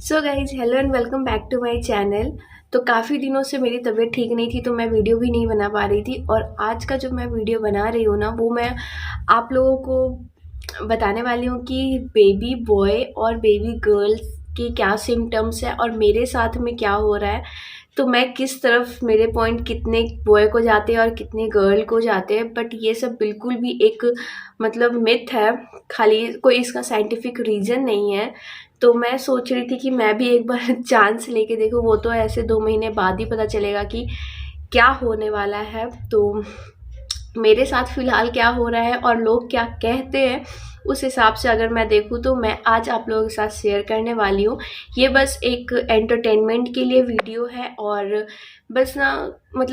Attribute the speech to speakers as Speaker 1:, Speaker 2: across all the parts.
Speaker 1: So guys hello and welcome back to my channel. तो काफ़ी दिनों से मेरी तबीयत ठीक नहीं थी तो मैं वीडियो भी नहीं बना पा रही थी। और आज का जो मैं वीडियो बना रही हूँ ना, वो मैं आप लोगों को बताने वाली हूँ कि बेबी बॉय और बेबी गर्ल्स के क्या सिम्टम्स है और मेरे साथ में क्या हो रहा है। तो मैं किस तरफ, मेरे पॉइंट कितने बॉय को जाते हैं और कितने गर्ल को जाते हैं। बट ये सब बिल्कुल भी एक मिथ है, खाली कोई इसका साइंटिफिक रीज़न नहीं है। तो मैं सोच रही थी कि मैं भी एक बार चांस लेके देखूं। वो तो ऐसे 2 महीने बाद ही पता चलेगा कि क्या होने वाला है। तो मेरे साथ फ़िलहाल क्या हो रहा है और लोग क्या कहते हैं, उस हिसाब से अगर मैं देखूँ तो मैं आज आप लोगों के साथ शेयर करने वाली हूँ। ये बस एक एंटरटेनमेंट के लिए वीडियो है और बस ना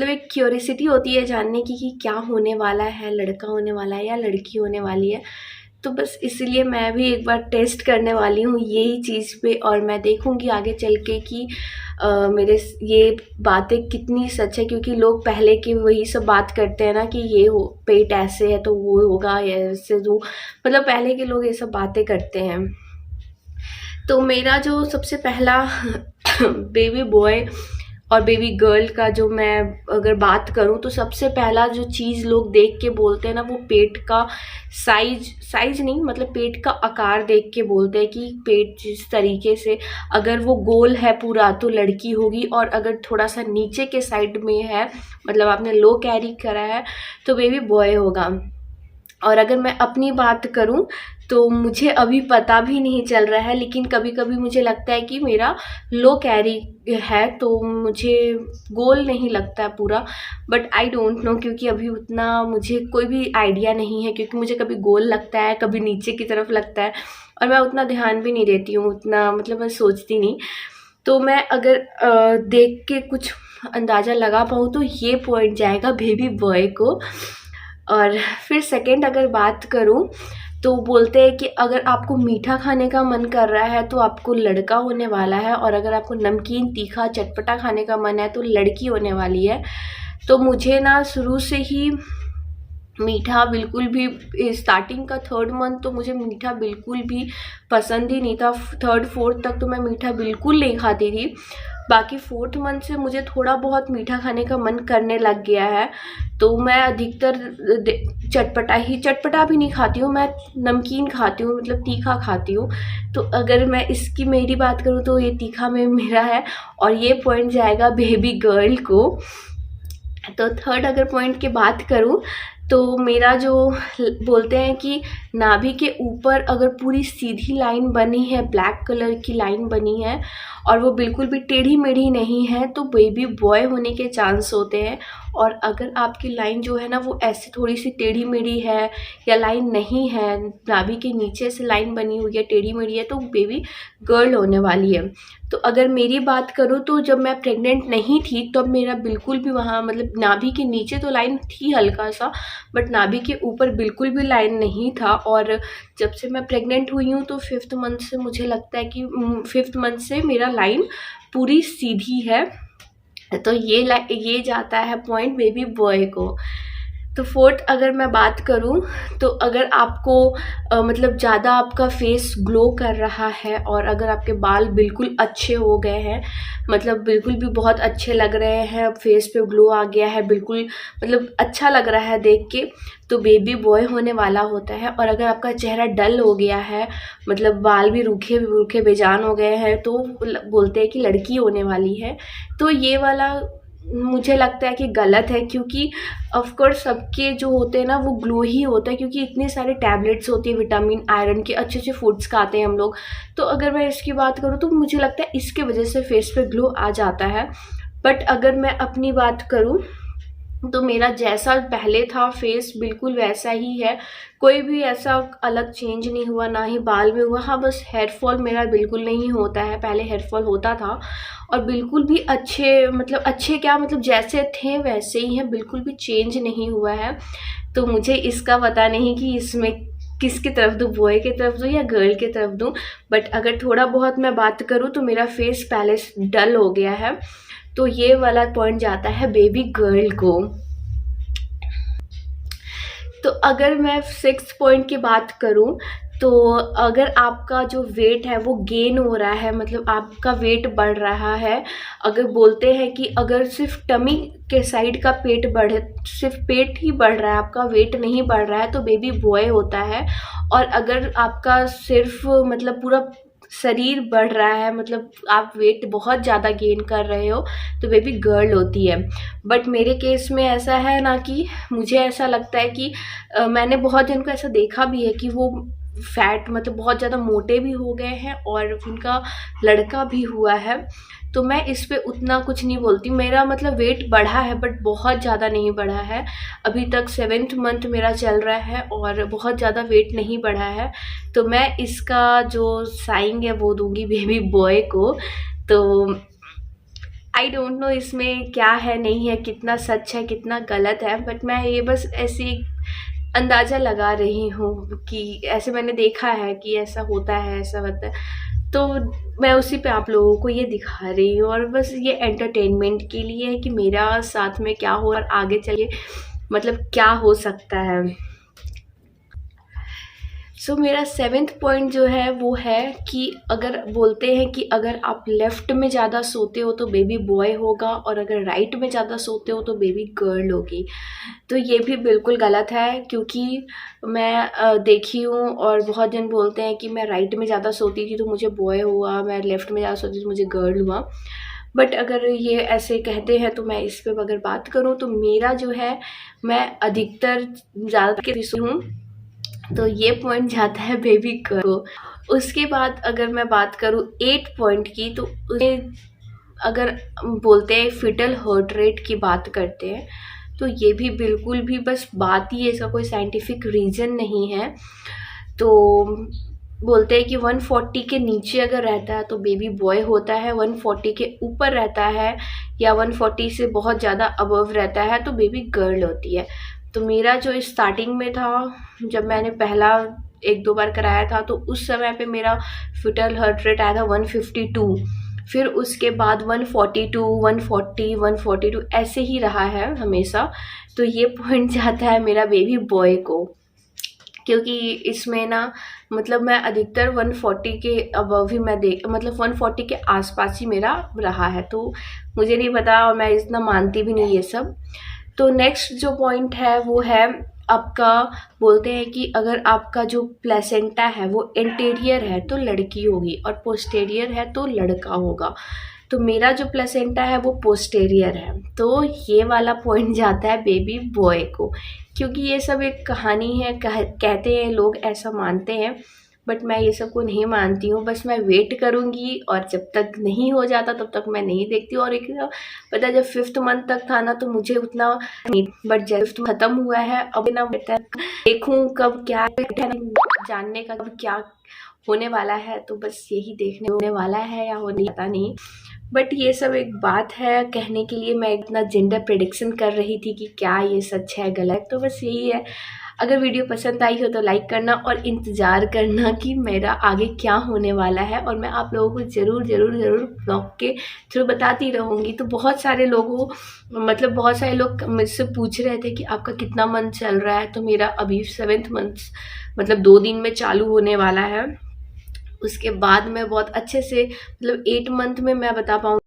Speaker 1: एक क्यूरियोसिटी होती है जानने की कि क्या होने वाला है, लड़का होने वाला है या लड़की होने वाली है। तो बस इसलिए मैं भी एक बार टेस्ट करने वाली हूँ यही चीज़ पे, और मैं देखूँगी आगे चल के कि मेरे ये बातें कितनी सच है। क्योंकि लोग पहले के वही सब बात करते हैं ना कि ये हो, पेट ऐसे है तो वो होगा, या ऐसे तो पहले के लोग ये सब बातें करते हैं। तो मेरा जो सबसे पहला बेबी बॉय और बेबी गर्ल का जो मैं अगर बात करूं, तो सबसे पहला जो चीज़ लोग देख के बोलते हैं ना, वो पेट का साइज नहीं, पेट का आकार देख के बोलते हैं कि पेट जिस तरीके से अगर वो गोल है पूरा तो लड़की होगी, और अगर थोड़ा सा नीचे के साइड में है, आपने लो कैरी करा है, तो बेबी बॉय होगा। और अगर मैं अपनी बात करूं तो मुझे अभी पता भी नहीं चल रहा है, लेकिन कभी कभी मुझे लगता है कि मेरा लो कैरी है, तो मुझे गोल नहीं लगता है पूरा। बट आई डोंट नो, क्योंकि अभी उतना मुझे कोई भी आइडिया नहीं है, क्योंकि मुझे कभी गोल लगता है, कभी नीचे की तरफ लगता है, और मैं उतना ध्यान भी नहीं देती हूँ, उतना मैं सोचती नहीं। तो मैं अगर देख के कुछ अंदाज़ा लगा पाऊँ तो ये पॉइंट जाएगा बेबी बॉय को। और फिर सेकंड अगर बात करूं, तो बोलते हैं कि अगर आपको मीठा खाने का मन कर रहा है तो आपको लड़का होने वाला है, और अगर आपको नमकीन तीखा चटपटा खाने का मन है तो लड़की होने वाली है। तो मुझे ना शुरू से ही मीठा बिल्कुल भी, स्टार्टिंग का 3rd मंथ तो मुझे मीठा बिल्कुल भी पसंद ही नहीं था। 3rd 4th तक तो मैं मीठा बिल्कुल नहीं खाती थी। बाकी 4th मंथ से मुझे थोड़ा बहुत मीठा खाने का मन करने लग गया है। तो मैं अधिकतर चटपटा भी नहीं खाती हूँ, मैं नमकीन खाती हूँ, तीखा खाती हूँ। तो अगर मैं इसकी मेरी बात करूँ तो ये तीखा में मेरा है, और ये पॉइंट जाएगा बेबी गर्ल को। तो थर्ड अगर पॉइंट की बात करूँ, तो मेरा जो बोलते हैं कि नाभि के ऊपर अगर पूरी सीधी लाइन बनी है, ब्लैक कलर की लाइन बनी है, और वो बिल्कुल भी टेढ़ी मेढ़ी नहीं है, तो बेबी बॉय होने के चांस होते हैं। और अगर आपकी लाइन जो है ना, वो ऐसे थोड़ी सी टेढ़ी मेढ़ी है, या लाइन नहीं है, नाभि के नीचे से लाइन बनी हुई है, टेढ़ी मेढ़ी है, तो बेबी गर्ल होने वाली है। तो अगर मेरी बात करूँ तो जब मैं प्रेग्नेंट नहीं थी तब मेरा बिल्कुल भी वहाँ नाभि के नीचे तो लाइन थी हल्का सा, बट नाभि के ऊपर बिल्कुल भी लाइन नहीं था। और जब से मैं प्रेग्नेंट हुई हूँ तो 5th मंथ से मुझे लगता है कि 5th मंथ से मेरा लाइन पूरी सीधी है। तो ये जाता है पॉइंट बेबी बॉय को। तो 4th अगर मैं बात करूं, तो अगर आपको ज़्यादा आपका फेस ग्लो कर रहा है, और अगर आपके बाल बिल्कुल अच्छे हो गए हैं, बिल्कुल भी बहुत अच्छे लग रहे हैं, फेस पे ग्लो आ गया है, बिल्कुल अच्छा लग रहा है देख के, तो बेबी बॉय होने वाला होता है। और अगर आपका चेहरा डल हो गया है, बाल भी रूखे रूखे बेजान हो गए हैं, तो बोलते हैं कि लड़की होने वाली है। तो ये वाला मुझे लगता है कि गलत है, क्योंकि ऑफ कोर्स सबके जो होते हैं ना वो ग्लो ही होता है, क्योंकि इतने सारे टैबलेट्स होती है विटामिन आयरन के, अच्छे अच्छे फूड्स खाते हैं हम लोग। तो अगर मैं इसकी बात करूँ तो मुझे लगता है इसके वजह से फेस पे ग्लो आ जाता है। बट अगर मैं अपनी बात करूँ तो मेरा जैसा पहले था फेस बिल्कुल वैसा ही है, कोई भी ऐसा अलग चेंज नहीं हुआ, ना ही बाल में हुआ। हाँ, बस हेयर फॉल मेरा बिल्कुल नहीं होता है, पहले हेयर फॉल होता था, और बिल्कुल भी अच्छे अच्छे क्या, जैसे थे वैसे ही हैं, बिल्कुल भी चेंज नहीं हुआ है। तो मुझे इसका पता नहीं कि इसमें किसकी तरफ दूँ, बॉय की तरफ दूँ या गर्ल की तरफ दूँ। बट अगर थोड़ा बहुत मैं बात करूँ तो मेरा फेस पहले से डल हो गया है, तो ये वाला पॉइंट जाता है बेबी गर्ल को। तो अगर मैं 6th पॉइंट की बात करूं, तो अगर आपका जो वेट है वो गेन हो रहा है, मतलब आपका वेट बढ़ रहा है, अगर बोलते हैं कि अगर सिर्फ टमी के साइड का पेट बढ़े, सिर्फ पेट ही बढ़ रहा है, आपका वेट नहीं बढ़ रहा है, तो बेबी बॉय होता है। और अगर आपका सिर्फ मतलब पूरा शरीर बढ़ रहा है, मतलब आप वेट बहुत ज़्यादा गेन कर रहे हो, तो बेबी गर्ल होती है। बट मेरे केस में ऐसा है ना कि मुझे ऐसा लगता है कि मैंने बहुत जन को ऐसा देखा भी है कि वो फैट मतलब बहुत ज़्यादा मोटे भी हो गए हैं और उनका लड़का भी हुआ है। तो मैं इस पे उतना कुछ नहीं बोलती। मेरा मतलब वेट बढ़ा है बट बहुत ज़्यादा नहीं बढ़ा है। अभी तक 7th मंथ मेरा चल रहा है और बहुत ज़्यादा वेट नहीं बढ़ा है। तो मैं इसका जो साइन है वो दूंगी बेबी बॉय को। तो आई डोंट नो इसमें क्या है नहीं है, कितना सच है कितना गलत है, बट मैं ये बस ऐसी अंदाज़ा लगा रही हूँ कि ऐसे मैंने देखा है कि ऐसा होता है, ऐसा होता है। तो मैं उसी पे आप लोगों को ये दिखा रही हूँ और बस ये एंटरटेनमेंट के लिए है कि मेरा साथ में क्या हो और आगे चलिए मतलब क्या हो सकता है। सो मेरा 7th पॉइंट जो है वो है कि अगर बोलते हैं कि अगर आप लेफ़्ट में ज़्यादा सोते हो तो बेबी बॉय होगा और अगर राइट में ज़्यादा सोते हो तो बेबी गर्ल होगी। तो ये भी बिल्कुल गलत है, क्योंकि मैं देखी हूँ और बहुत जन बोलते हैं कि मैं राइट में ज़्यादा सोती थी तो मुझे बॉय हुआ, मैं लेफ़्ट में ज़्यादा सोती थी तो मुझे गर्ल हुआ। बट अगर ये ऐसे कहते हैं तो मैं इस पे अगर बात करूँ तो मेरा जो है, मैं अधिकतर ज़्यादातर हूँ, तो ये पॉइंट जाता है बेबी गर्ल को। उसके बाद अगर मैं बात करूँ 8 पॉइंट की, तो उसमें अगर बोलते हैं फिटल हार्ट रेट की बात करते हैं, तो ये भी बिल्कुल भी बस बात ही है, इसका कोई साइंटिफिक रीज़न नहीं है। तो बोलते हैं कि 140 के नीचे अगर रहता है तो बेबी बॉय होता है, 140 के ऊपर रहता है या 140 से बहुत ज़्यादा अबव रहता है तो बेबी गर्ल होती है। तो मेरा जो स्टार्टिंग में था, जब मैंने पहला 1-2 बार कराया था, तो उस समय पे मेरा फिटल हार्ट रेट आया था 152। फिर उसके बाद 142, 140, 142 ऐसे ही रहा है हमेशा। तो ये पॉइंट जाता है मेरा बेबी बॉय को, क्योंकि इसमें ना मतलब मैं अधिकतर 140 के अबव ही मैं मतलब 140 के आसपास ही मेरा रहा है। तो मुझे नहीं पता और मैं इतना मानती भी नहीं ये सब। तो नेक्स्ट जो पॉइंट है वो है आपका, बोलते हैं कि अगर आपका जो प्लेसेंटा है वो एंटीरियर है तो लड़की होगी और पोस्टीरियर है तो लड़का होगा। तो मेरा जो प्लेसेंटा है वो पोस्टीरियर है, तो ये वाला पॉइंट जाता है बेबी बॉय को, क्योंकि ये सब एक कहानी है, कहते हैं लोग, ऐसा मानते हैं। बट मैं ये सब को नहीं मानती हूँ, बस मैं वेट करूँगी और जब तक नहीं हो जाता तब तक मैं नहीं देखती। और एक पता है, जब 5th मंथ तक था ना तो मुझे उतना नहीं, बट जब 5th खत्म हुआ है अब ना देखूँ कब क्या जानने का कब क्या होने वाला है, तो बस यही देखने होने वाला है या होने पता नहीं। बट ये सब एक बात है कहने के लिए, मैं इतना जेंडर प्रेडिक्शन कर रही थी कि क्या ये सच है गलत, तो बस यही है। अगर वीडियो पसंद आई हो तो लाइक करना और इंतज़ार करना कि मेरा आगे क्या होने वाला है, और मैं आप लोगों को ज़रूर ब्लॉग के थ्रू बताती रहूँगी। तो बहुत सारे लोग मुझसे पूछ रहे थे कि आपका कितना मंथ चल रहा है, तो मेरा अभी 7th मंथ मतलब 2 दिन में चालू होने वाला है। उसके बाद मैं बहुत अच्छे से मतलब 8 मंथ में मैं बता पाऊँ